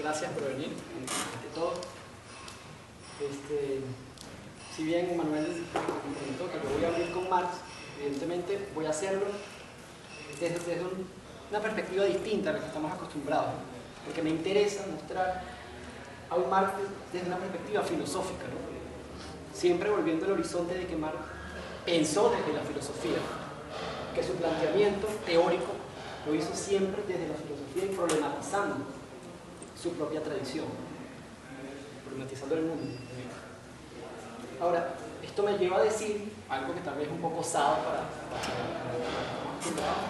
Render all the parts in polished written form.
gracias por venir, ante todo. Si bien Manuel comentó que lo voy a abrir con Marx, evidentemente voy a hacerlo desde una perspectiva distinta a la que estamos acostumbrados, porque me interesa mostrar a un Marx desde una perspectiva filosófica, ¿no? Siempre volviendo al horizonte de que Marx pensó desde la filosofía, que su planteamiento teórico lo hizo siempre desde la filosofía y problematizando su propia tradición, problematizando el mundo. Ahora, esto me lleva a decir algo que tal vez es un poco osado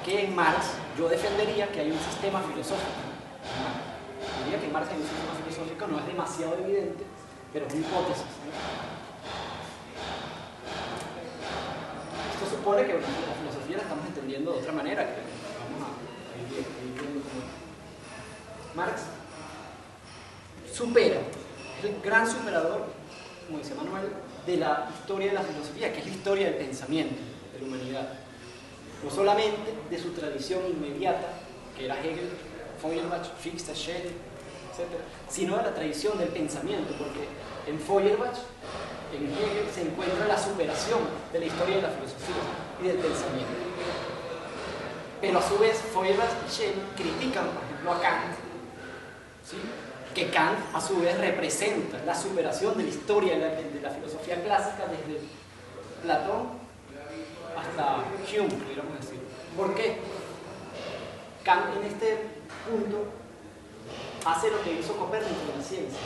que en Marx yo defendería que hay un sistema filosófico. Diría que en Marx hay un sistema filosófico, no es demasiado evidente, pero es una hipótesis, ¿no? Esto supone que la filosofía la estamos entendiendo de otra manera, que vamos a ir viendo cómo es. Marx supera, es el gran superador, como dice Manuel, de la historia de la filosofía, que es la historia del pensamiento de la humanidad. No solamente de su tradición inmediata, que era Hegel, Feuerbach, Fichte, Schelling, etc., sino de la tradición del pensamiento, porque en Feuerbach, en Hegel, se encuentra la superación de la historia de la filosofía y del pensamiento. Pero a su vez, Feuerbach y Schelling critican, por ejemplo, a Kant, ¿sí? Que Kant a su vez representa la superación de la historia de la filosofía clásica desde Platón hasta Hume, pudiéramos decir. ¿Por qué? Kant en este punto hace lo que hizo Copérnico en la ciencia.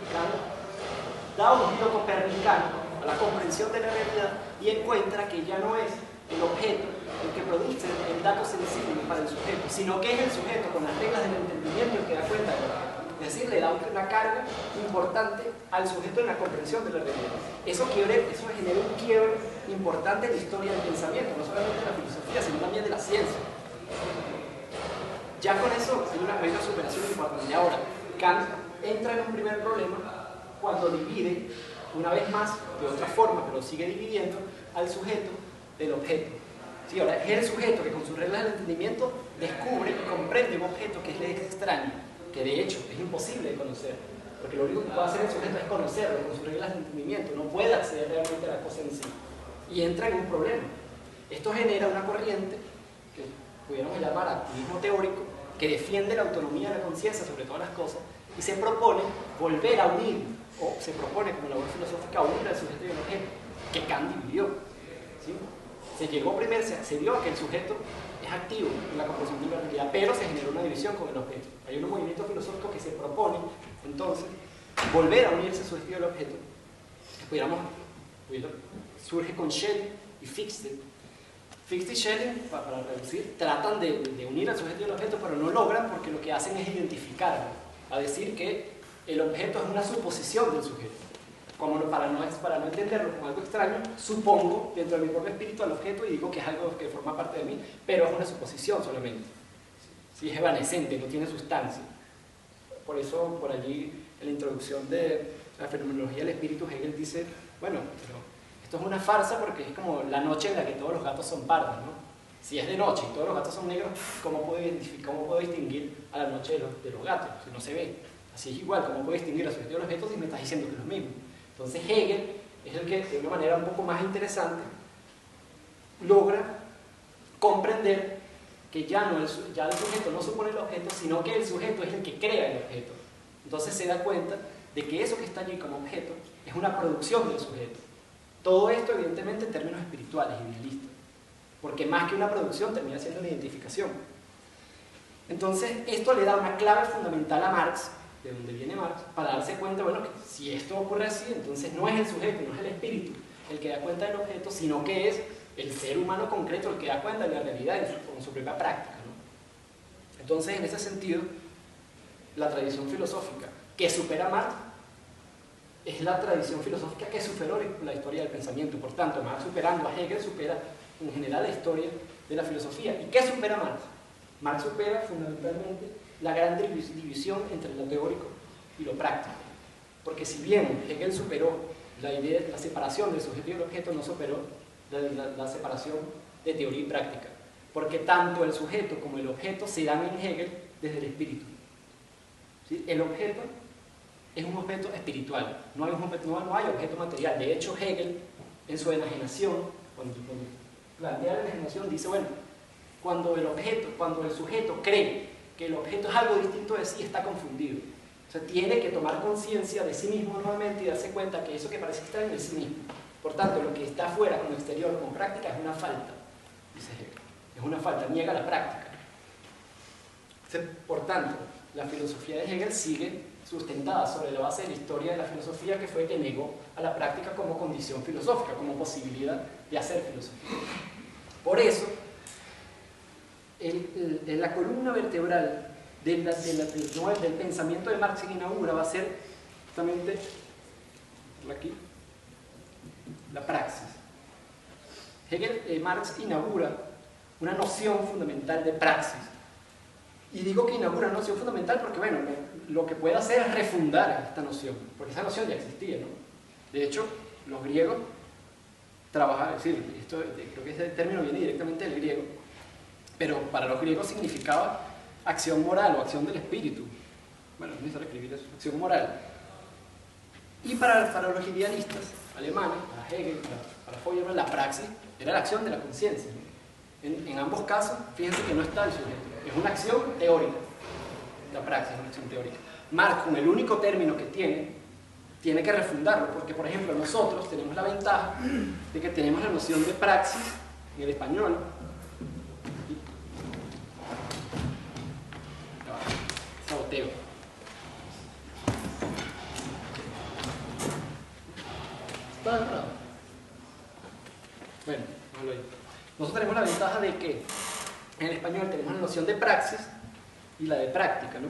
Kant da un giro copernicano a la comprensión de la realidad y encuentra que ya no es el objeto el que produce el dato sensible para el sujeto, sino que es el sujeto con las reglas del entendimiento el que da cuenta de lo que es decir, le da una carga importante al sujeto en la comprensión de la realidad. Eso genera un quiebre importante en la historia del pensamiento, no solamente de la filosofía, sino también de la ciencia. Ya con eso hay una superación importante. Ahora, Kant entra en un primer problema cuando divide, una vez más, de otra forma, pero sigue dividiendo al sujeto del objeto. Sí, ahora es el sujeto que con sus reglas del entendimiento descubre y comprende un objeto que le es extraño, que de hecho es imposible de conocer, porque lo único que puede hacer el sujeto es conocerlo con sus reglas de entendimiento, no puede acceder realmente a la cosa en sí, y entra en un problema. Esto genera una corriente que pudiéramos llamar activismo teórico, que defiende la autonomía de la conciencia sobre todas las cosas, y se propone volver a unir, o se propone como labor filosófica unir al sujeto y al objeto, que Kant dividió, ¿sí? Se accedió a que el sujeto es activo en la comprensión de la realidad, pero se generó una división con el objeto. Hay un movimiento filosófico que se propone, entonces, volver a unirse al sujeto y al objeto, que surge con Schelling y Fichte. Fichte y Schelling, para reducir, tratan de unir al sujeto y al objeto, pero no logran porque lo que hacen es identificarlo, a decir que el objeto es una suposición del sujeto. Para no entenderlo como algo extraño, supongo dentro de mi propio espíritu al objeto y digo que es algo que forma parte de mí, pero es una suposición solamente. Sí, es evanescente, no tiene sustancia. Por eso, por allí, en la introducción de la fenomenología del espíritu, Hegel dice, bueno, pero esto es una farsa porque es como la noche en la que todos los gatos son pardos, ¿no? Si es de noche y todos los gatos son negros, ¿cómo puedo distinguir a la noche de los gatos? Si no se ve. Así es igual, ¿cómo puedo distinguir a los sujetos de los objetos si me estás diciendo que es lo mismo? Entonces Hegel es el que, de una manera un poco más interesante, logra comprender que ya el sujeto no supone el objeto, sino que el sujeto es el que crea el objeto. Entonces se da cuenta de que eso que está allí como objeto es una producción del sujeto. Todo esto, evidentemente, en términos espirituales, idealistas, porque más que una producción termina siendo una identificación. Entonces, esto le da una clave fundamental a Marx, de donde viene Marx, para darse cuenta, bueno, que si esto ocurre así, entonces no es el sujeto, no es el espíritu el que da cuenta del objeto, sino que es el ser humano concreto el que da cuenta de la realidad con su propia práctica, ¿no? Entonces, en ese sentido, la tradición filosófica que supera a Marx es la tradición filosófica que superó la historia del pensamiento. Por tanto, Marx superando a Hegel supera en general la historia de la filosofía. ¿Y qué supera Marx? Marx supera fundamentalmente la gran división entre lo teórico y lo práctico. Porque si bien Hegel superó la idea de la separación del sujeto y el objeto, no superó la separación de teoría y práctica. Porque tanto el sujeto como el objeto se dan en Hegel desde el espíritu. ¿sí? El objeto es un objeto espiritual, no hay objeto material. De hecho, Hegel, en su enajenación, cuando plantea la enajenación, dice, bueno, cuando el sujeto cree que el objeto es algo distinto de sí, está confundido. O sea, tiene que tomar conciencia de sí mismo nuevamente y darse cuenta que eso que parece estar en el sí mismo. Por tanto, lo que está afuera, con lo exterior, con práctica, es una falta, dice Hegel. Es una falta, niega la práctica. Por tanto, la filosofía de Hegel sigue sustentada sobre la base de la historia de la filosofía, que fue que negó a la práctica como condición filosófica, como posibilidad de hacer filosofía. Por eso, en la columna vertebral del pensamiento de Marx que inaugura va a ser justamente aquí, la praxis. Marx inaugura una noción fundamental de praxis. Y digo que inaugura una noción fundamental porque, bueno, lo que puede hacer es refundar esta noción, porque esa noción ya existía, ¿no? De hecho, los griegos trabajaban, es decir, creo que ese término viene directamente del griego, pero para los griegos significaba acción moral o acción del espíritu. Bueno, no es necesario escribir eso, acción moral. Y para los idealistas alemanes, para Hegel, para Feuerbach, la praxis era la acción de la conciencia, ¿no? En ambos casos, fíjense que no está el sujeto, es una acción teórica. La praxis es una acción teórica. Marx, con el único término que tiene que refundarlo, porque, por ejemplo, nosotros tenemos la ventaja de que tenemos la noción de praxis en el español. Saboteo. ¿Está agarrado? Bueno, déjalo ahí. Nosotros tenemos la ventaja de que en el español tenemos la noción de praxis y la de práctica, ¿no?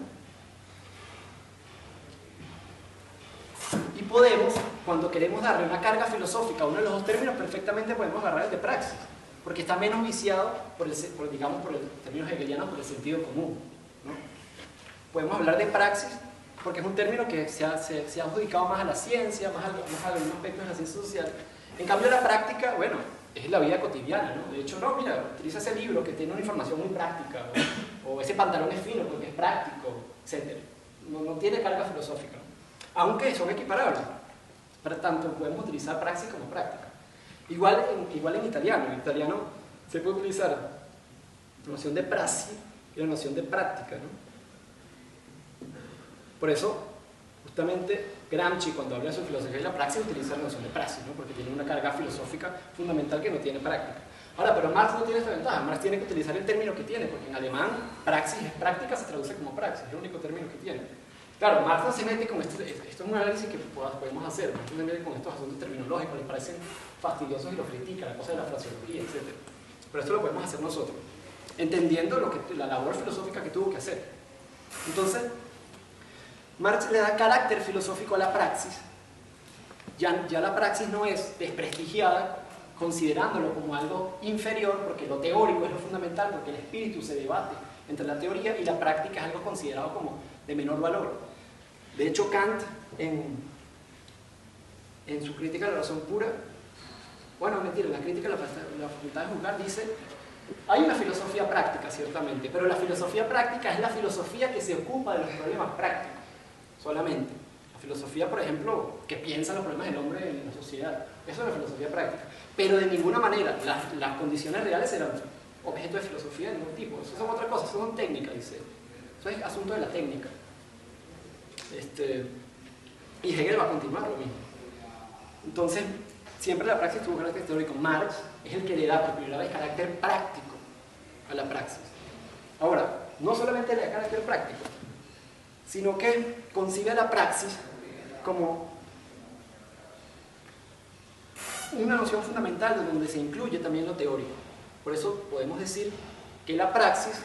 Y podemos, cuando queremos darle una carga filosófica a uno de los dos términos, perfectamente podemos agarrar el de praxis, porque está menos viciado por el término hegeliano, por el sentido común, ¿no? Podemos hablar de praxis porque es un término que se ha adjudicado más a la ciencia, más a algunos aspectos de la ciencia social. En cambio, la práctica, bueno, es la vida cotidiana, ¿no? De hecho, no, mira, utiliza ese libro que tiene una información muy práctica, o ese pantalón es fino porque es práctico, etc. No tiene carga filosófica, ¿no? Aunque son equiparables. Por tanto, podemos utilizar praxis como práctica. Igual en italiano. En italiano se puede utilizar la noción de praxis y la noción de práctica, ¿no? Por eso, justamente, Gramsci, cuando habla de su filosofía de la praxis, utiliza la noción de praxis, ¿no? Porque tiene una carga filosófica fundamental que no tiene práctica. Ahora, pero Marx no tiene esta ventaja. Marx tiene que utilizar el término que tiene, porque en alemán praxis es práctica, se traduce como praxis, es el único término que tiene. Claro, Marx no se mete con esto es un análisis que podemos hacer, Marx no se mete con estos asuntos terminológicos, les parecen fastidiosos y los critica, la cosa de la fraseología, etc. Pero esto lo podemos hacer nosotros, entendiendo la labor filosófica que tuvo que hacer. Entonces, Marx le da carácter filosófico a la praxis. Ya la praxis no es desprestigiada, considerándolo como algo inferior, porque lo teórico es lo fundamental, porque el espíritu se debate entre la teoría y la práctica es algo considerado como de menor valor. De hecho, Kant, en su crítica de la razón pura, bueno, mentira, en la crítica de la facultad de juzgar dice, hay una filosofía práctica, ciertamente, pero la filosofía práctica es la filosofía que se ocupa de los problemas prácticos, solamente. La filosofía, por ejemplo, que piensa en los problemas del hombre en la sociedad, eso es la filosofía práctica. Pero de ninguna manera, las condiciones reales eran objeto de filosofía de ningún tipo. Eso son otra cosa, eso son técnicas, dice. Eso es asunto de la técnica. Y Hegel va a continuar lo mismo. Entonces, siempre la praxis tuvo carácter teórico. Marx es el que le da por primera vez carácter práctico a la praxis. Ahora, no solamente le da carácter práctico, sino que concibe la praxis como una noción fundamental donde se incluye también lo teórico. Por eso podemos decir que la praxis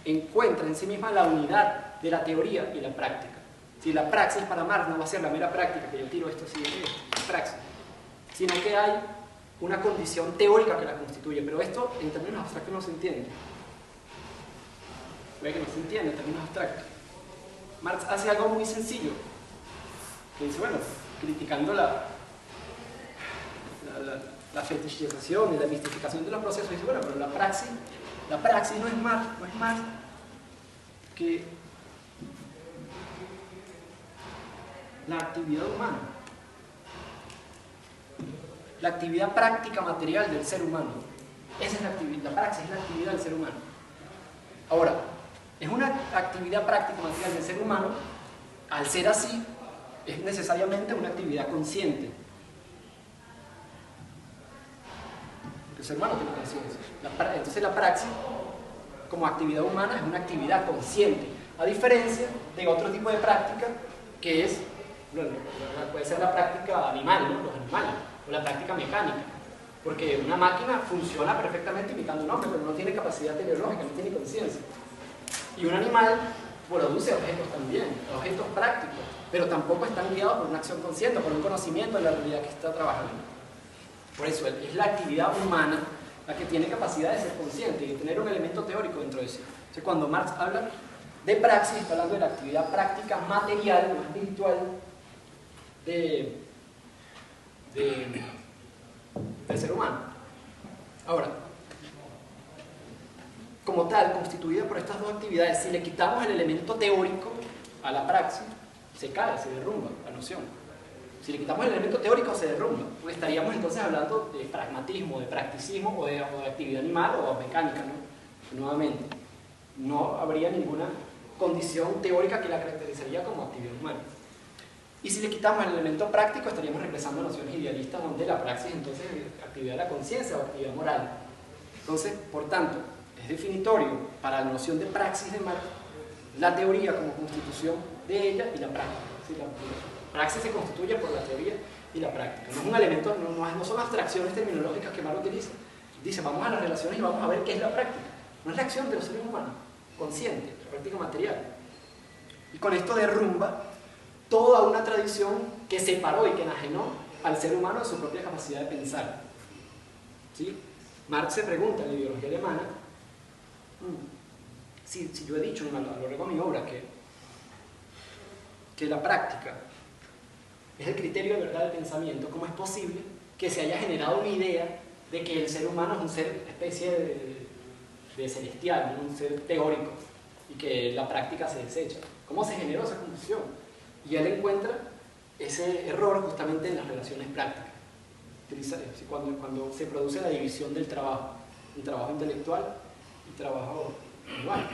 encuentra en sí misma la unidad de la teoría y la práctica. Si la praxis para Marx no va a ser la mera práctica, que yo tiro esto así, es praxis, sino que hay una condición teórica que la constituye. Pero esto en términos abstractos no se entiende. Ve que no se entiende en términos abstractos. Marx hace algo muy sencillo, que dice, bueno, criticando la fetichización y la mistificación de los procesos, dice, bueno, pero la praxis no es más que la actividad humana. La actividad práctica material del ser humano. Esa es la actividad, la praxis es la actividad del ser humano. Ahora, es una actividad práctica material del ser humano, al ser así, es necesariamente una actividad consciente. El ser humano tiene conciencia. Entonces la praxis, como actividad humana, es una actividad consciente, a diferencia de otro tipo de práctica que es, bueno, puede ser la práctica animal, ¿no? Los animales, o la práctica mecánica, porque una máquina funciona perfectamente imitando un hombre, pero no tiene capacidad teleológica, no tiene conciencia. Y un animal produce objetos también, objetos prácticos, pero tampoco están guiados por una acción consciente, por un conocimiento de la realidad que está trabajando. Por eso es la actividad humana la que tiene capacidad de ser consciente y de tener un elemento teórico dentro de sí. Entonces, cuando Marx habla de praxis, está hablando de la actividad práctica material o espiritual del ser humano. Ahora, como tal, constituida por estas dos actividades, si le quitamos el elemento teórico a la praxis, se cae, se derrumba la noción. Si le quitamos el elemento teórico, se derrumba. Pues estaríamos entonces hablando de pragmatismo, de practicismo o de actividad animal o mecánica, ¿no? Nuevamente, no habría ninguna condición teórica que la caracterizaría como actividad humana. Y si le quitamos el elemento práctico, estaríamos regresando a nociones idealistas donde la praxis entonces es actividad de la conciencia o actividad moral. Entonces, por tanto, es definitorio para la noción de praxis de Marx la teoría como constitución de ella y la práctica. ¿Sí? La praxis se constituye por la teoría y la práctica. No es un elemento, no son abstracciones terminológicas que Marx utiliza. Dice, vamos a las relaciones y vamos a ver qué es la práctica. No es la acción de los seres humanos, consciente, la práctica material. Y con esto derrumba toda una tradición que separó y que enajenó al ser humano de su propia capacidad de pensar. ¿Sí? Marx se pregunta en la ideología alemana, si yo he dicho a lo largo de mi obra que la práctica es el criterio de verdad del pensamiento, ¿cómo es posible que se haya generado una idea de que el ser humano es un ser especie de celestial, un ser teórico, y que la práctica se desecha? ¿Cómo se generó esa confusión? Y él encuentra ese error justamente en las relaciones prácticas. Cuando se produce la división del trabajo, el trabajo intelectual y trabajo manual,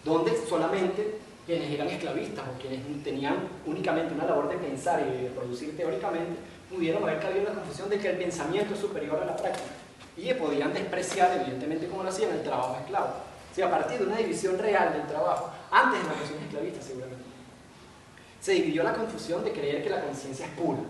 donde solamente quienes eran esclavistas o quienes tenían únicamente una labor de pensar y de producir teóricamente, pudieron haber caído en la confusión de que el pensamiento es superior a la práctica y podían despreciar, evidentemente como lo hacían, el trabajo esclavo. O sea, a partir de una división real del trabajo, antes de la noción esclavista seguramente, se dividió la confusión de creer que la conciencia es pura.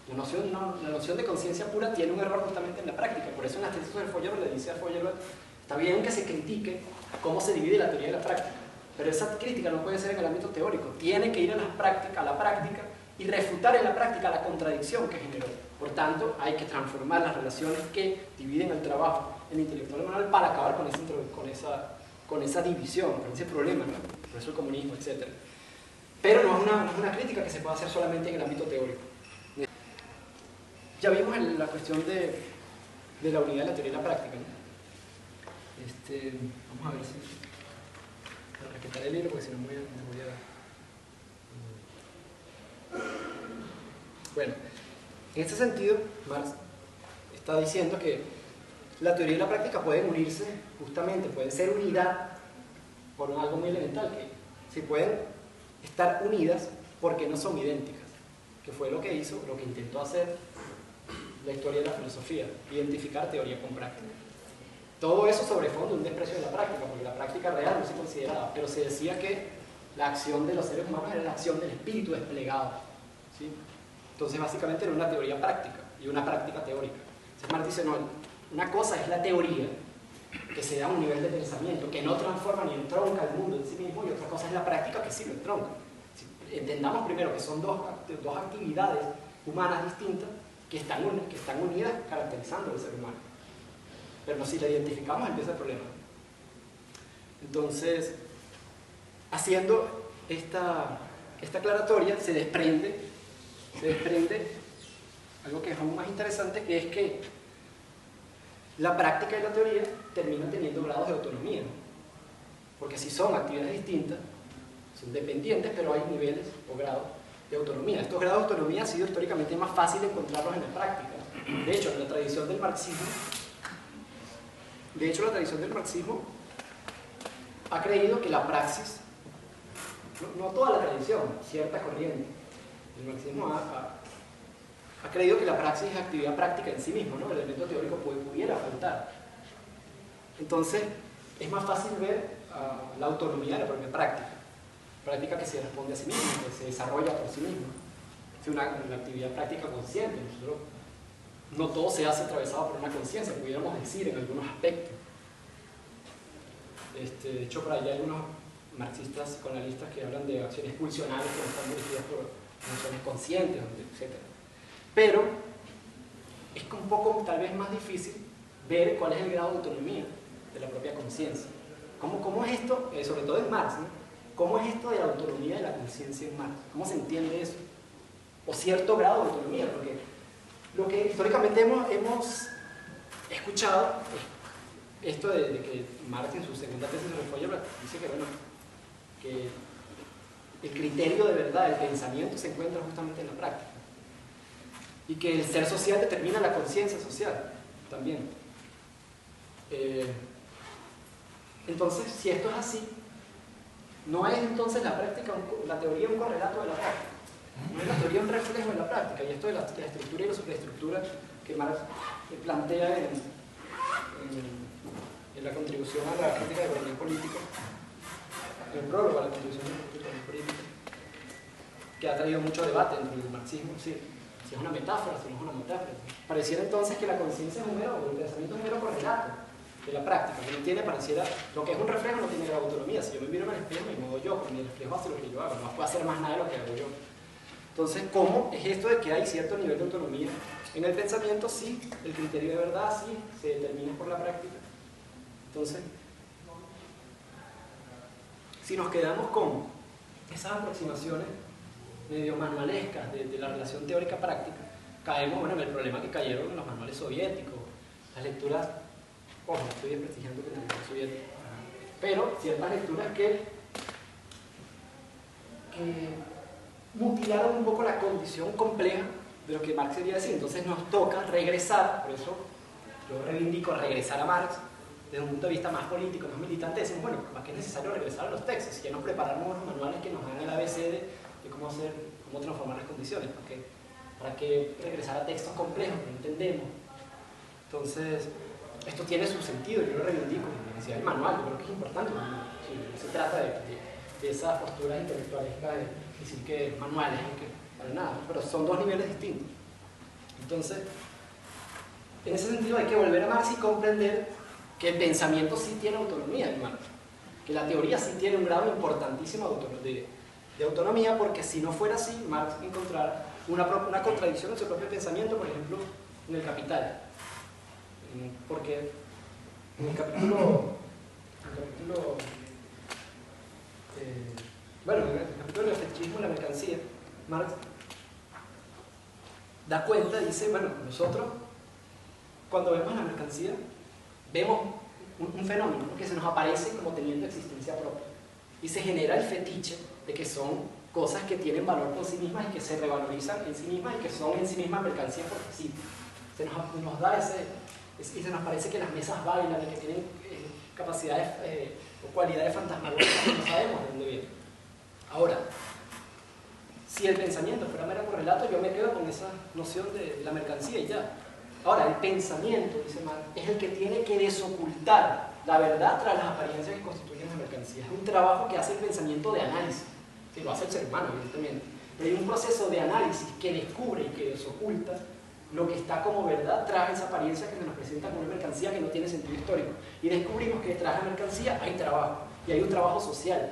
La noción de conciencia pura tiene un error justamente en la práctica. Por eso en las tesis del Feuerbach le dice a Feuerbach, está bien que se critique cómo se divide la teoría de la práctica, pero esa crítica no puede ser en el ámbito teórico, tiene que ir a la práctica y refutar en la práctica la contradicción que generó. Por tanto, hay que transformar las relaciones que dividen el trabajo en intelectual y manual para acabar con esa división, con ese problema, ¿no? Por eso el comunismo, etc. Pero no es una crítica que se pueda hacer solamente en el ámbito teórico. Ya vimos la cuestión de la unidad de la teoría y la práctica, ¿no? Vamos a ver si... Para respetar el libro, porque si no me voy a... Bueno, en este sentido, Marx está diciendo que la teoría y la práctica pueden unirse, justamente, pueden ser unidas por algo muy elemental, que si pueden estar unidas porque no son idénticas, que fue lo que intentó hacer la historia de la filosofía, identificar teoría con práctica. Todo eso sobre fondo un desprecio de la práctica, porque la práctica real no se consideraba, pero se decía que la acción de los seres humanos era la acción del espíritu desplegado, ¿sí? Entonces básicamente era una teoría práctica y una práctica teórica. Entonces Marx dice, no, una cosa es la teoría, que se da a un nivel de pensamiento, que no transforma ni entronca el mundo en sí mismo, y otra cosa es la práctica, que sí lo entronca. Si entendamos primero que son dos actividades humanas distintas que están unidas caracterizando al ser humano. Pero si la identificamos empieza el problema. Entonces, haciendo esta aclaratoria, se desprende algo que es aún más interesante, que es que la práctica y la teoría terminan teniendo grados de autonomía, porque si son actividades distintas, son dependientes, pero hay niveles o grados de autonomía. Estos grados de autonomía ha sido históricamente más fácil encontrarlos en la práctica. De hecho, la tradición del marxismo ha creído que la praxis, no toda la tradición, cierta corriente, el marxismo ha creído que la praxis es actividad práctica en sí mismo, ¿no? El elemento teórico pudiera faltar. Entonces, es más fácil ver la autonomía de la propia práctica que se responde a sí misma, que se desarrolla por sí misma. Es una actividad práctica consciente. No todo se hace atravesado por una conciencia, pudiéramos decir en algunos aspectos. De hecho, por ahí hay algunos marxistas psicoanalistas que hablan de acciones pulsionales que no están dirigidas por emociones conscientes, etc. Pero es un poco, tal vez, más difícil ver cuál es el grado de autonomía de la propia conciencia. ¿Cómo es esto, sobre todo en Marx, ¿no? ¿Cómo es esto de la autonomía de la conciencia en Marx? ¿Cómo se entiende eso? O cierto grado de autonomía, porque lo que históricamente hemos escuchado es esto de que Marx en su segunda tesis sobre Feuerbach dice que, bueno, que el criterio de verdad, el pensamiento se encuentra justamente en la práctica y que el ser social determina la conciencia social también. Entonces, si esto es así, ¿no es entonces la teoría un correlato de la práctica? ¿No es la teoría un reflejo de la práctica? Y esto de la estructura y la superestructura que Marx plantea en la contribución a la crítica del orden político, el prólogo a la contribución a la crítica del orden político, que ha traído mucho debate dentro del marxismo, si es una metáfora, si no es una metáfora. Pareciera entonces que la conciencia es un mero, el pensamiento es un mero correlato de la práctica, que no tiene, pareciera, lo que es un reflejo no tiene la autonomía. Si yo me miro en el espejo, me muevo yo, porque mi reflejo hace lo que yo hago, no puedo hacer más nada de lo que hago yo. Entonces, ¿cómo es esto de que hay cierto nivel de autonomía en el pensamiento? Sí, el criterio de verdad sí se determina por la práctica. Entonces, si nos quedamos con esas aproximaciones medio manualescas de la relación teórica práctica, caemos, bueno, en el problema que cayeron los manuales soviéticos, las lecturas. Ojo, no estoy desprestigiando que también soviético, pero ciertas lecturas que mutilaron un poco la condición compleja de lo que Marx quería decir. Entonces nos toca regresar, por eso yo reivindico regresar a Marx desde un punto de vista más político, más militante. Decimos, bueno, ¿para qué es necesario regresar a los textos? Si ya nos preparamos unos manuales que nos hagan el ABC de cómo transformar las condiciones. ¿Para qué regresar a textos complejos que no entendemos? Entonces, esto tiene su sentido, yo lo reivindico, la necesidad del manual, yo creo que es importante. No se trata de esas posturas intelectuales de decir que manuales, que para nada, pero son dos niveles distintos. Entonces, en ese sentido hay que volver a Marx y comprender que el pensamiento sí tiene autonomía en Marx, que la teoría sí tiene un grado importantísimo de autonomía, porque si no fuera así, Marx encontrará una contradicción en su propio pensamiento, por ejemplo, en el Capital. Porque en el capítulo del fetichismo y la mercancía, Marx da cuenta, dice, bueno, nosotros cuando vemos la mercancía vemos un fenómeno, ¿no?, que se nos aparece como teniendo existencia propia y se genera el fetiche de que son cosas que tienen valor por sí mismas y que se revalorizan en sí mismas y que son en sí mismas mercancías porque sí. Nos da y se nos parece que las mesas bailan y que tienen capacidades o cualidades fantasmagóricas que no sabemos de dónde vienen. Ahora, si el pensamiento fuera mero correlato, yo me quedo con esa noción de la mercancía y ya. Ahora, el pensamiento, dice Marx, es el que tiene que desocultar la verdad tras las apariencias que constituyen las mercancías. Es un trabajo que hace el pensamiento de análisis, que lo hace el ser humano, evidentemente. Pero hay un proceso de análisis que descubre y que desoculta lo que está como verdad tras esa apariencia que se nos presenta como una mercancía que no tiene sentido histórico. Y descubrimos que tras la mercancía hay trabajo, y hay un trabajo social.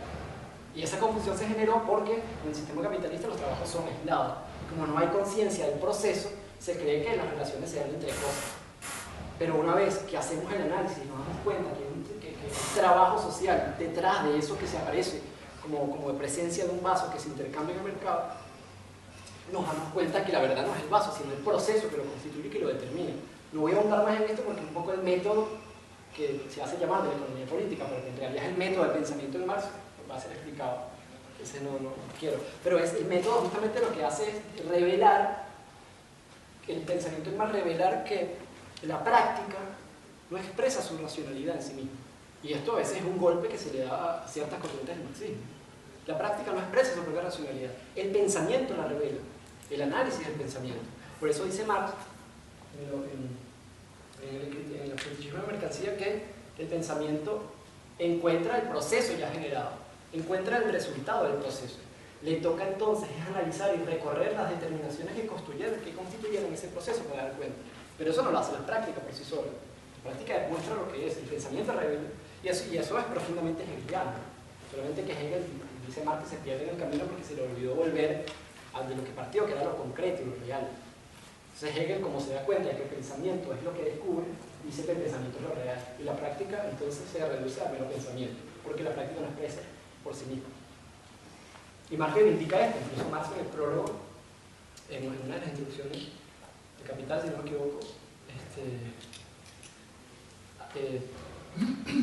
Y esa confusión se generó porque en el sistema capitalista los trabajos son aislados. Como no hay conciencia del proceso, se cree que las relaciones se dan entre cosas. Pero una vez que hacemos el análisis y nos damos cuenta que hay un trabajo social detrás de eso que se aparece como de presencia de un vaso que se intercambia en el mercado, nos damos cuenta que la verdad no es el vaso, sino el proceso que lo constituye y que lo determina. No voy a ahondar más en esto porque es un poco el método que se hace llamar de la economía política, pero que en realidad es el método del pensamiento de Marx, va a ser explicado ese no quiero. Pero el método justamente lo que hace es revelar, el pensamiento es más revelar que la práctica no expresa su racionalidad en sí misma. Y esto a veces es un golpe que se le da a ciertas corrientes del marxismo. La práctica no expresa su propia racionalidad. El pensamiento la revela, el análisis del pensamiento. Por eso dice Marx, en el criticismo de la mercancía, que el pensamiento encuentra el proceso ya generado, encuentra el resultado del proceso. Le toca entonces analizar y recorrer las determinaciones que constituyeron ese proceso para dar cuenta. Pero eso no lo hace la práctica por sí sola. La práctica demuestra lo que es, el pensamiento revela, y eso es profundamente hegeliano. Solamente que Hegel, dice Marx, se pierde en el camino porque se le olvidó volver a de lo que partió, que era lo concreto y lo real. Entonces Hegel, como se da cuenta de que el pensamiento es lo que descubre, dice que el pensamiento es lo real. Y la práctica entonces se reduce al mero pensamiento, porque la práctica no expresa por sí misma. Y Marx reivindica esto, incluso Marx en el prólogo, en una de las introducciones de Capital, si no me equivoco,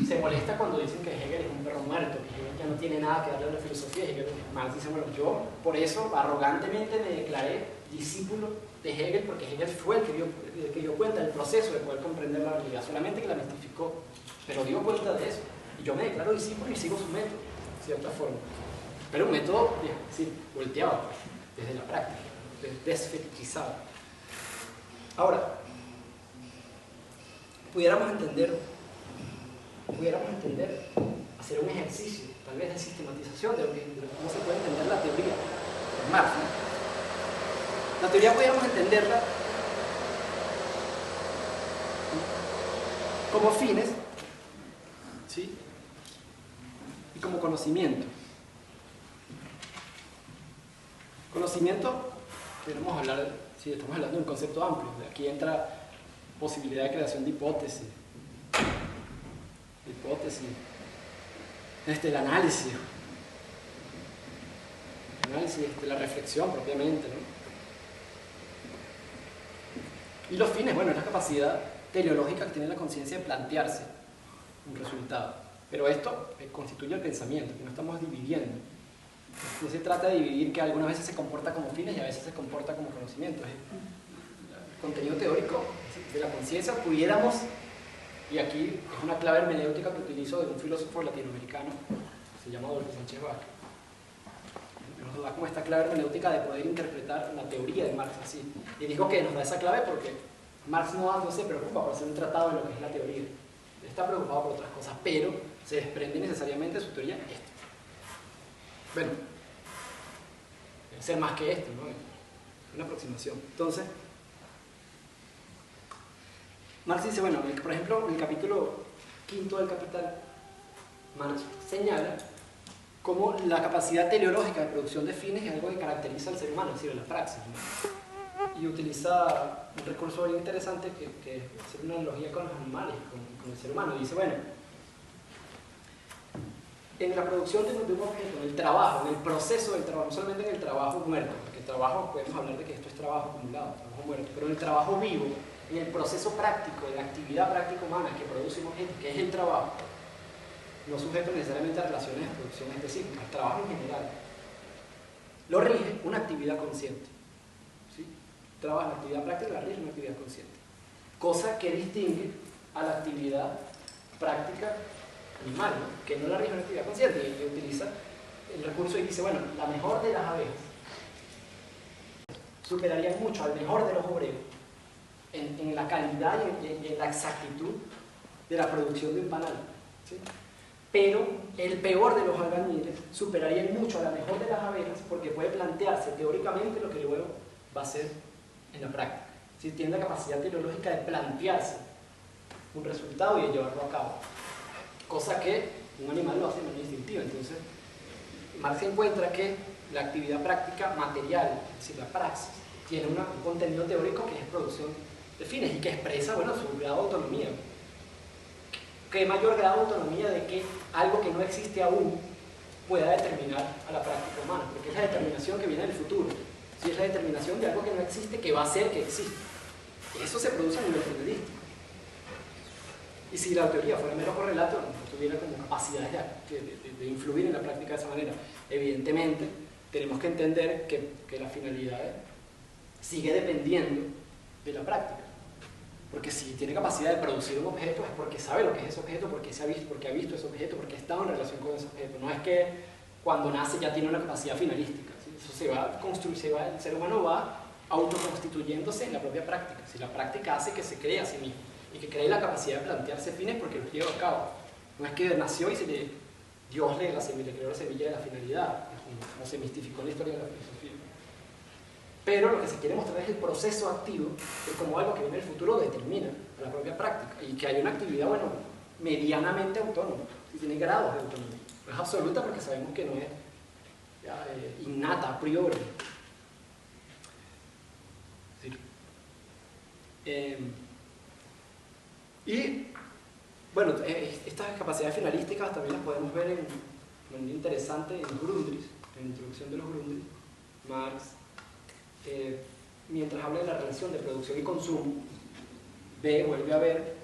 se molesta cuando dicen que Hegel es un perro muerto, que Hegel ya no tiene nada que darle a la filosofía. Y Marx dice, bueno, yo por eso arrogantemente me declaré discípulo de Hegel, porque Hegel fue el que dio cuenta del proceso de poder comprender la realidad, solamente que la mistificó, pero dio cuenta de eso. Y yo me declaro discípulo y sigo su método, de cierta forma. Pero un método, es decir, volteado, desde la práctica, desfetichizado. Ahora, pudiéramos entender, hacer un ejercicio, tal vez de sistematización de cómo se puede entender la teoría de Marx, ¿no? La teoría pudiéramos entenderla como fines, ¿sí? Y como conocimiento. Conocimiento, queremos hablar, sí, estamos hablando de un concepto amplio, de aquí entra posibilidad de creación de hipótesis, el análisis, la reflexión propiamente, ¿no? Y los fines, bueno, es la capacidad teleológica que tiene la conciencia de plantearse un resultado. Pero esto constituye el pensamiento, que no estamos dividiendo. No se trata de dividir que algunas veces se comporta como fines y a veces se comporta como conocimiento. El contenido teórico de la conciencia pudiéramos, y aquí es una clave hermenéutica que utilizo de un filósofo latinoamericano, se llama Adolfo Sánchez Vázquez. Nos da como esta clave hermenéutica de poder interpretar la teoría de Marx así. Y digo que nos da esa clave porque Marx no se preocupa por hacer un tratado de lo que es la teoría. Está preocupado por otras cosas, pero se desprende necesariamente de su teoría esto. Bueno, debe ser más que esto, ¿no? Una aproximación. Entonces, Marx dice, bueno, por ejemplo, en el capítulo 5 del Capital, Marx señala cómo la capacidad teleológica de producción de fines es algo que caracteriza al ser humano, es decir, la praxis, ¿no? Y utiliza un recurso bien interesante que es una analogía con los animales, con el ser humano. Y dice, bueno, en la producción de un objeto, en el trabajo, en el proceso del trabajo, no solamente en el trabajo muerto, porque el trabajo, podemos hablar de que esto es trabajo acumulado, trabajo muerto, pero en el trabajo vivo, en el proceso práctico, de la actividad práctica humana que produce un objeto, que es el trabajo, no sujeto necesariamente a relaciones de producción específicas, el trabajo en general, lo rige una actividad consciente. ¿Sí? Trabajo, la actividad práctica la rige una actividad consciente, cosa que distingue a la actividad práctica animal, ¿no? Que no la rige una actividad consciente, y utiliza el recurso y dice, bueno, la mejor de las abejas superaría mucho al mejor de los obreros en la calidad y en la exactitud de la producción de un panal, ¿sí? Pero el peor de los albañiles superaría mucho a la mejor de las abejas porque puede plantearse teóricamente lo que luego va a ser en la práctica. ¿Sí? Tiene la capacidad teleológica de plantearse un resultado y de llevarlo a cabo, cosa que un animal lo hace de manera instintiva. Entonces, Marx encuentra que la actividad práctica material, es decir, la praxis, tiene un contenido teórico que es producción de fines y que expresa, bueno, su grado de autonomía. ¿Qué mayor grado de autonomía de que algo que no existe aún pueda determinar a la práctica humana? Porque es la determinación que viene del futuro. ¿Sí? Es la determinación de algo que no existe que va a ser que existe. Y eso se produce a nivel periodístico. Y si la teoría fuera mero correlato, no tuviera como capacidades de influir en la práctica de esa manera. Evidentemente, tenemos que entender que la finalidad sigue dependiendo de la práctica. Porque si tiene capacidad de producir un objeto es porque sabe lo que es ese objeto, porque ha visto ese objeto, porque ha estado en relación con ese objeto. No es que cuando nace ya tiene una capacidad finalística, ¿sí? Eso se va a construir, el ser humano va autoconstituyéndose en la propia práctica. Si la práctica hace que se cree a sí mismo y que cree la capacidad de plantearse fines porque los lleva a cabo. No es que nació y Dios le creó la semilla de la finalidad, como se mistificó en la historia de la filosofía. Pero lo que se quiere mostrar es el proceso activo, que como algo que viene del futuro determina la propia práctica, y que hay una actividad, bueno, medianamente autónoma, si tiene grados de autonomía. No es absoluta porque sabemos que no es innata, a priori. Y, bueno, estas capacidades finalísticas también las podemos ver de manera interesante en Grundrisse, en la introducción de los Grundrisse. Marx, mientras habla de la relación de producción y consumo, vuelve a ver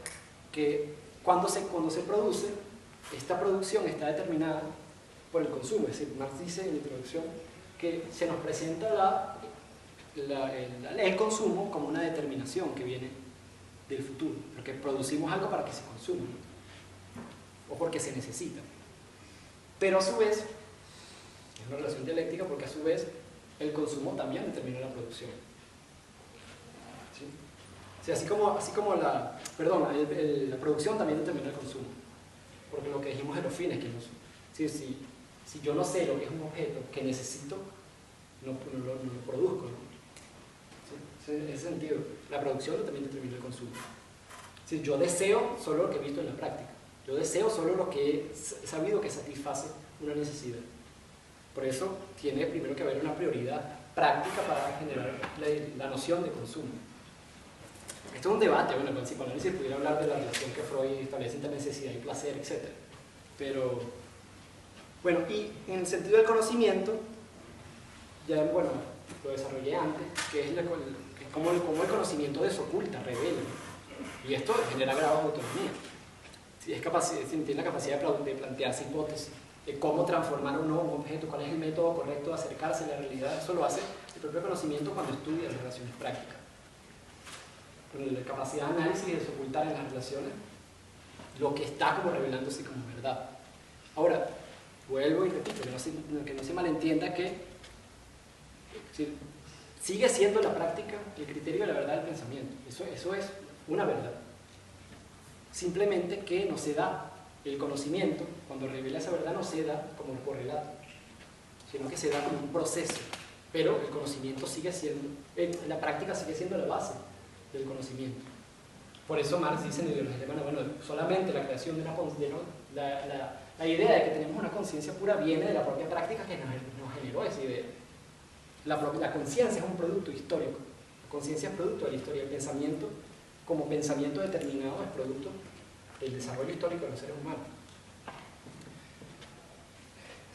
que cuando se produce, esta producción está determinada por el consumo. Es decir, Marx dice en la introducción que se nos presenta el consumo como una determinación que viene del futuro, porque producimos algo para que se consuma, ¿no? O porque se necesita. Pero a su vez, es una relación dialéctica porque a su vez el consumo también determina la producción. ¿Sí? O sea, así como la producción también determina el consumo, porque lo que dijimos de los fines, que si yo no sé lo que es un objeto que necesito, no lo produzco, ¿no? ¿Sí? En ese sentido, la producción también determina el consumo. Si yo deseo solo lo que he visto en la práctica, yo deseo solo lo que he sabido que satisface una necesidad. Por eso tiene primero que haber una prioridad práctica para generar la noción de consumo. Esto es un debate, bueno, el psicoanálisis pudiera hablar de la relación que Freud establece entre necesidad y placer, etc. Pero, bueno, y en el sentido del conocimiento, ya, bueno, lo desarrollé antes, que es cómo el conocimiento desoculta, revela. Y esto genera grados de autonomía. Si tiene la capacidad de plantearse hipótesis, de cómo transformar o no un objeto, cuál es el método correcto de acercarse a la realidad, eso lo hace el propio conocimiento cuando estudia las relaciones prácticas. Con la capacidad de análisis y de desocultar en las relaciones lo que está como revelándose como verdad. Ahora, vuelvo y repito, que no se malentienda que sigue siendo la práctica el criterio de la verdad del pensamiento. Eso es una verdad. Simplemente que no se da el conocimiento, cuando revela esa verdad, no se da como un correlato, sino que se da como un proceso. Pero el conocimiento sigue siendo, la práctica sigue siendo la base del conocimiento. Por eso Marx dice en la ideología alemana, bueno, solamente la creación de la idea de que tenemos una conciencia pura viene de la propia práctica que nos generó esa idea. La conciencia es un producto histórico. La conciencia es producto de la historia. El pensamiento, como pensamiento determinado, es producto del desarrollo histórico de los seres humanos.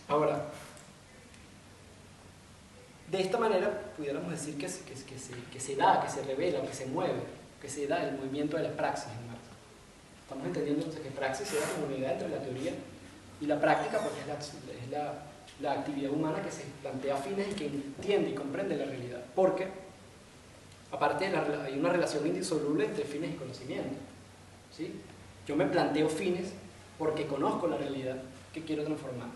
Ahora, de esta manera pudiéramos decir que se da, que se revela, que se mueve, que se da el movimiento de la praxis en Marx. Estamos entendiendo entonces que praxis se da como unidad entre la teoría y la práctica, porque es la actividad humana que se plantea fines y que entiende y comprende la realidad. Porque, aparte, hay una relación indisoluble entre fines y conocimiento. ¿Sí? Yo me planteo fines porque conozco la realidad que quiero transformar.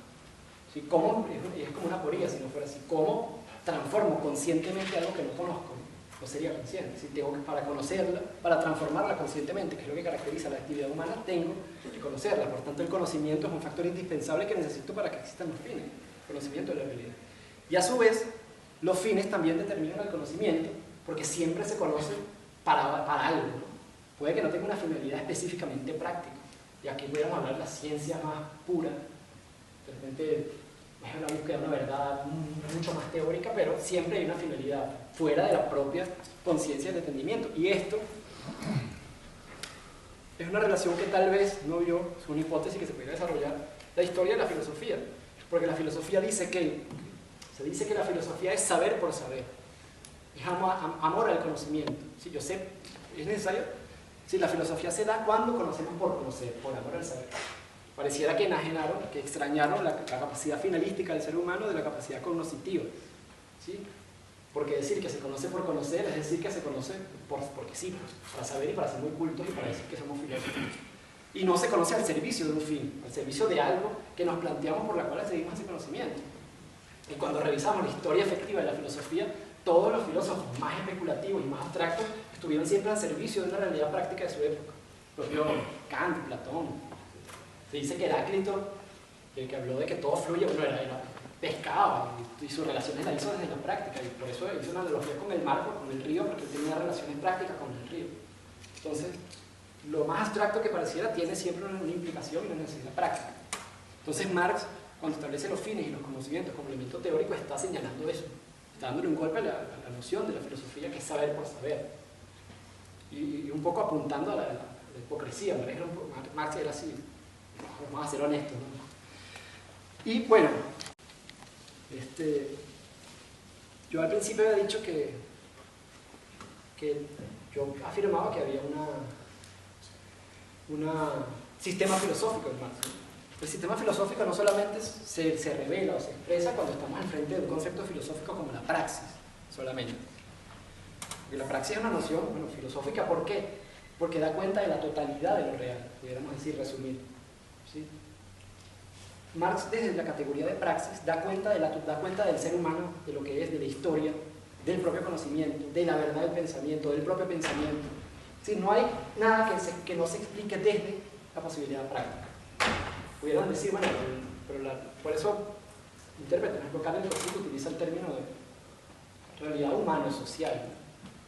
¿Sí? ¿Cómo? Es como una aporía, si no fuera así. ¿Cómo transformo conscientemente algo que no conozco? No sería consciente. Si tengo que, para conocerla, para transformarla conscientemente, que es lo que caracteriza la actividad humana, tengo que conocerla. Por tanto, el conocimiento es un factor indispensable que necesito para que existan los fines. El conocimiento de la realidad. Y a su vez, los fines también determinan el conocimiento, porque siempre se conoce para algo, ¿no? Puede que no tenga una finalidad específicamente práctica. Y aquí podríamos hablar de la ciencia más pura. De repente es una búsqueda de una verdad mucho más teórica, pero siempre hay una finalidad fuera de la propia conciencia del entendimiento. Y esto es una relación que tal vez, no yo, es una hipótesis que se puede desarrollar la historia de la filosofía. Porque la filosofía dice que la filosofía es saber por saber. Es amor al conocimiento. Si yo sé, es necesario Sí, la filosofía se da cuando conocemos por conocer, por amor al saber. Pareciera que enajenaron, que extrañaron la capacidad finalística del ser humano de la capacidad cognoscitiva. ¿Sí? Porque decir que se conoce por conocer es decir que se conoce porque sí, para saber y para ser muy cultos y para decir que somos filósofos. Y no se conoce al servicio de un fin, al servicio de algo que nos planteamos por la cual seguimos ese conocimiento. Y cuando revisamos la historia efectiva de la filosofía, todos los filósofos más especulativos y más abstractos estuvieron siempre al servicio de una realidad práctica de su época. El propio Kant, Platón. Se dice que Heráclito, el que habló de que todo fluye, bueno, era pescaba y sus relaciones las hizo desde la práctica, y por eso hizo una analogía con el mar, con el río, porque tenía relaciones prácticas con el río. Entonces, lo más abstracto que pareciera tiene siempre una implicación y una necesidad práctica. Entonces Marx, cuando establece los fines y los conocimientos como elemento teórico, está señalando eso, está dándole un golpe a la noción de la filosofía, que es saber por saber, y un poco apuntando a la hipocresía. Marx era así, vamos a ser honestos, ¿no? Y bueno, yo al principio había dicho que yo afirmaba que había un sistema filosófico en Marx, ¿no? El sistema filosófico no solamente se revela o se expresa cuando estamos al frente de un concepto filosófico como la praxis, solamente. Porque la praxis es una noción, bueno, filosófica, ¿por qué? Porque da cuenta de la totalidad de lo real, pudiéramos decir, resumir, ¿sí? Marx, desde la categoría de praxis, da cuenta del ser humano, de lo que es, de la historia, del propio conocimiento, de la verdad del pensamiento, del propio pensamiento. ¿Sí? No hay nada que no se explique desde la posibilidad práctica. Pudieran decir, bueno, por eso intérprete, por ejemplo, Karl Popper utiliza el término de realidad humano-social, ¿no?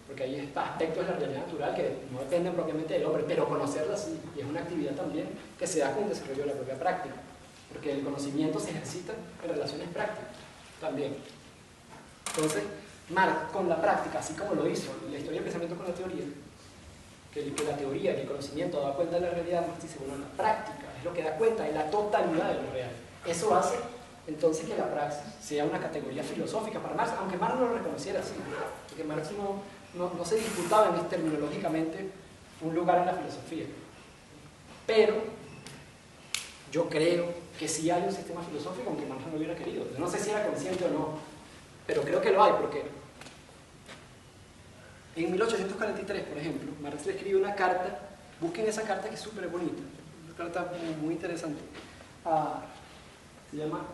Porque hay aspectos de la realidad natural que no dependen propiamente del hombre, pero conocerla sí, y es una actividad también que se da con el desarrollo de la propia práctica, porque el conocimiento se ejercita en relaciones prácticas también. Entonces, Marx, con la práctica, así como lo hizo en la historia del pensamiento con la teoría, que la teoría, que el conocimiento da cuenta de la realidad, Marx dice, bueno, la práctica es lo que da cuenta de la totalidad de lo real. Eso hace entonces que la praxis sea una categoría filosófica para Marx, aunque Marx no lo reconociera así, porque Marx no se disputaba terminológicamente un lugar en la filosofía. Pero yo creo que sí hay un sistema filosófico, aunque Marx no lo hubiera querido. Yo no sé si era consciente o no, pero creo que lo hay, porque en 1843, por ejemplo, Marx le escribe una carta, busquen esa carta que es súper bonita, una carta muy interesante, se llama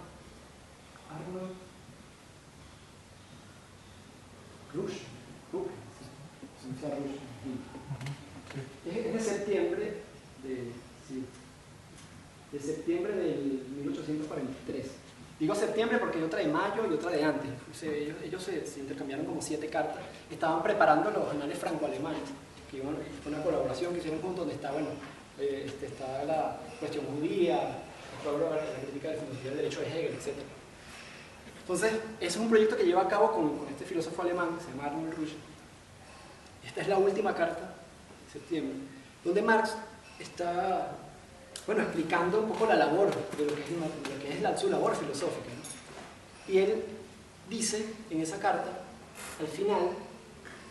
Arnold Rush, es de septiembre del 1843. Digo septiembre porque hay otra de mayo y otra de antes. Ellos se intercambiaron como 7 cartas. Estaban preparando los anales franco-alemanes, que fue una colaboración que hicieron juntos, donde está, bueno, está la cuestión judía, la crítica de la filosofía del derecho de Hegel, etc. Entonces, ese es un proyecto que lleva a cabo con este filósofo alemán que se llama Arnold Rush. Esta es la última carta de septiembre, donde Marx está, bueno, explicando un poco la labor de lo que es su labor filosófica, ¿no? Y él dice en esa carta, al final,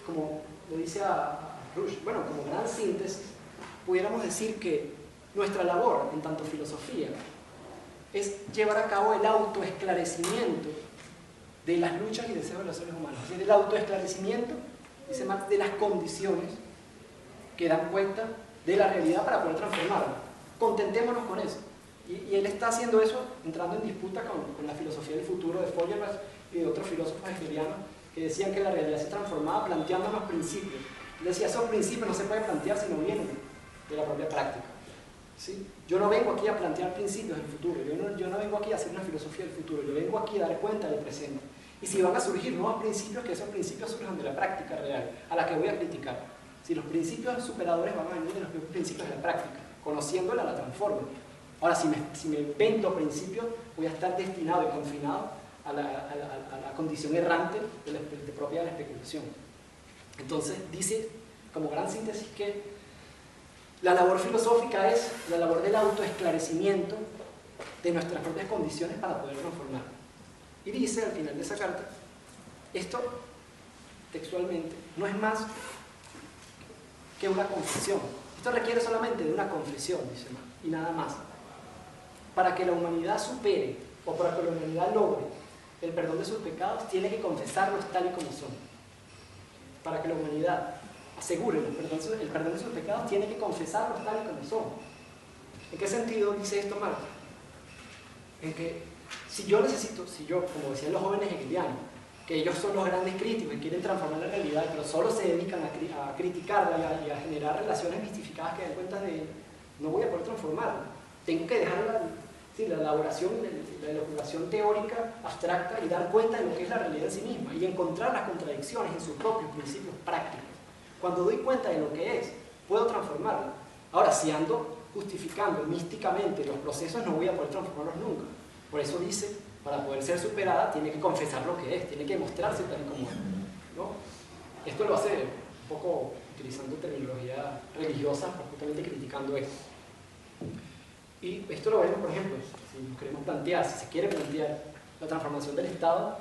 como lo dice a Rush, bueno, como gran síntesis, pudiéramos decir que nuestra labor en tanto filosofía es llevar a cabo el autoesclarecimiento de las luchas y deseos de los seres humanos. Es decir, el autoesclarecimiento, dice Marx, de las condiciones que dan cuenta de la realidad para poder transformarla. Contentémonos con eso. Y él está haciendo eso entrando en disputa con la filosofía del futuro de Feuerbach y de otros filósofos hegelianos que decían que la realidad se transformaba planteando los principios. Él decía, esos principios no se pueden plantear si no vienen de la propia práctica. ¿Sí? Yo no vengo aquí a plantear principios del futuro, yo no vengo aquí a hacer una filosofía del futuro, yo vengo aquí a dar cuenta del presente. Y si van a surgir nuevos principios, que esos principios surjan de la práctica real, a la que voy a criticar. Si los principios superadores van a venir de los principios de la práctica, conociéndola la transformo. Ahora, si me invento principios, voy a estar destinado y confinado a la condición errante de propia especulación. Entonces, dice, como gran síntesis, que la labor filosófica es la labor del autoesclarecimiento de nuestras propias condiciones para poder transformar. Y dice al final de esa carta, esto textualmente no es más que una confesión. Esto requiere solamente de una confesión, dice Marx, y nada más. Para que la humanidad supere, o para que la humanidad logre el perdón de sus pecados, tiene que confesarlos tal y como son. Para que la humanidad asegure el perdón de sus pecados, tiene que confesarlos tal y como son. ¿En qué sentido dice esto Marx? En que si yo, como decían los jóvenes hegelianos, que ellos son los grandes críticos y quieren transformar la realidad, pero solo se dedican a criticarla y a generar relaciones mistificadas que den cuenta de no voy a poder transformarla. Tengo que dejar la elaboración teórica abstracta y dar cuenta de lo que es la realidad en sí misma y encontrar las contradicciones en sus propios principios prácticos. Cuando doy cuenta de lo que es, puedo transformarla. Ahora, si ando justificando místicamente los procesos, no voy a poder transformarlos nunca. Por eso dice, para poder ser superada, tiene que confesar lo que es, tiene que mostrarse tal y como es, ¿no? Esto lo hace un poco utilizando terminología religiosa, justamente criticando esto. Y esto lo vemos, por ejemplo, si nos queremos plantear, si se quiere plantear la transformación del Estado,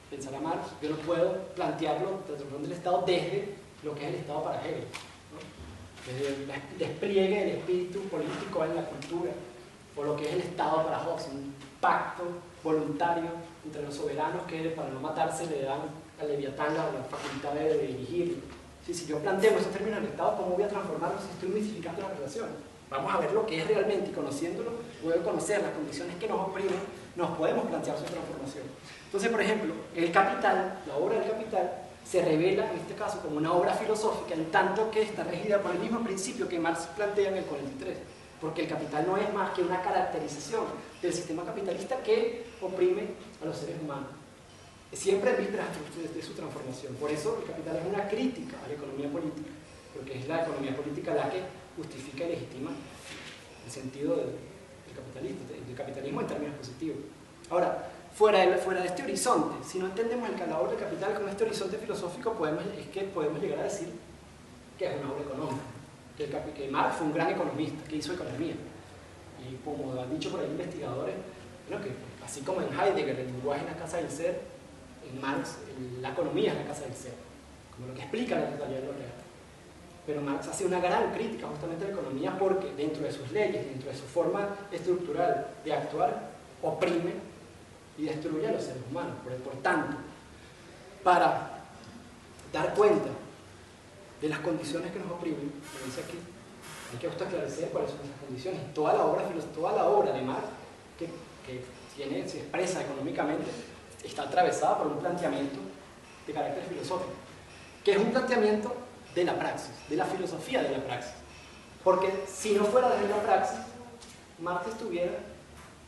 pensará Marx, yo no puedo plantearlo, la transformación del Estado desde lo que es el Estado para Hegel, ¿no? Desde el despliegue del espíritu político en la cultura, o lo que es el Estado para Hobbes, un pacto voluntario entre los soberanos que para no matarse le dan al Leviatán la facultad de dirigirlo. Si yo planteo esos términos del Estado, ¿cómo voy a transformarlo si estoy modificando la relación? Vamos a ver lo que es realmente y conociéndolo, luego de conocer las condiciones que nos oprimen, nos podemos plantear su transformación. Entonces, por ejemplo, el Capital, la obra del Capital, se revela en este caso como una obra filosófica en tanto que está regida por el mismo principio que Marx plantea en el 43, porque el capital no es más que una caracterización del sistema capitalista que oprime a los seres humanos, siempre en vísperas de su transformación. Por eso el capital es una crítica a la economía política, porque es la economía política la que justifica y legitima el sentido del capitalismo en términos positivos. Ahora, fuera de este horizonte, si no entendemos la obra del Capital con este horizonte filosófico, podemos llegar a decir que es una obra económica, que Marx fue un gran economista, que hizo economía. Y como han dicho por ahí investigadores, bueno, que así como en Heidegger el lenguaje es la casa del ser, en Marx la economía es la casa del ser, como lo que explica la totalidad de lo real. Pero Marx hace una gran crítica justamente a la economía porque dentro de sus leyes, dentro de su forma estructural de actuar, oprime y destruye a los seres humanos. Por tanto, para dar cuenta de las condiciones que nos oprimen, como dice aquí, hay que esclarecer cuáles son esas condiciones. Toda la obra de Marx que se expresa económicamente está atravesada por un planteamiento de carácter filosófico, que es un planteamiento de la praxis, de la filosofía de la praxis. Porque si no fuera desde la praxis, Marx estuviera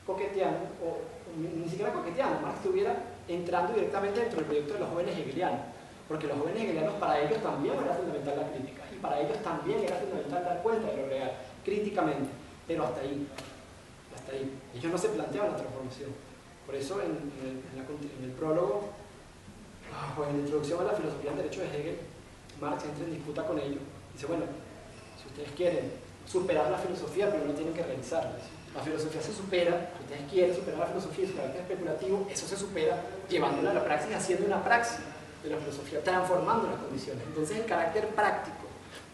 coqueteando, o ni siquiera coqueteando, Marx estuviera entrando directamente dentro del proyecto de los jóvenes hegelianos. Porque los jóvenes hegelianos, para ellos también era fundamental la crítica, y para ellos también era fundamental dar cuenta de lo real, críticamente, pero hasta ahí. Ellos no se planteaban la transformación. Por eso en el prólogo, o en la introducción a la filosofía del derecho de Hegel, Marx entra en disputa con ellos. Dice, bueno, si ustedes quieren superar la filosofía, primero tienen que realizarla. La filosofía se supera, si ustedes quieren superar la filosofía y su carácter especulativo, eso se supera llevándola a la praxis, haciendo una praxis de la filosofía, transformando las condiciones. Entonces el carácter práctico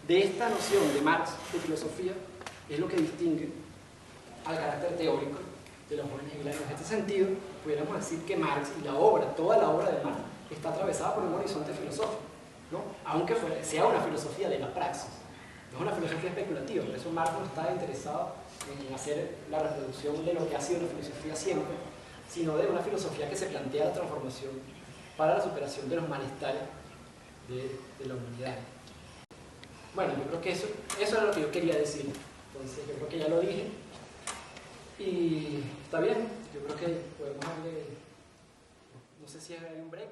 de esta noción de Marx de filosofía es lo que distingue al carácter teórico de los jóvenes hegelianos. En este sentido, pudiéramos decir que Marx y toda la obra de Marx está atravesada por un horizonte filosófico, ¿no? Aunque sea una filosofía de la praxis, no es una filosofía especulativa. Por eso Marx no está interesado en hacer la reproducción de lo que ha sido la filosofía siempre, sino de una filosofía que se plantea la transformación para la superación de los malestares de la humanidad. Bueno, yo creo que eso era lo que yo quería decir. Entonces, yo creo que ya lo dije. Y está bien, yo creo que podemos darle, no sé si hay un break.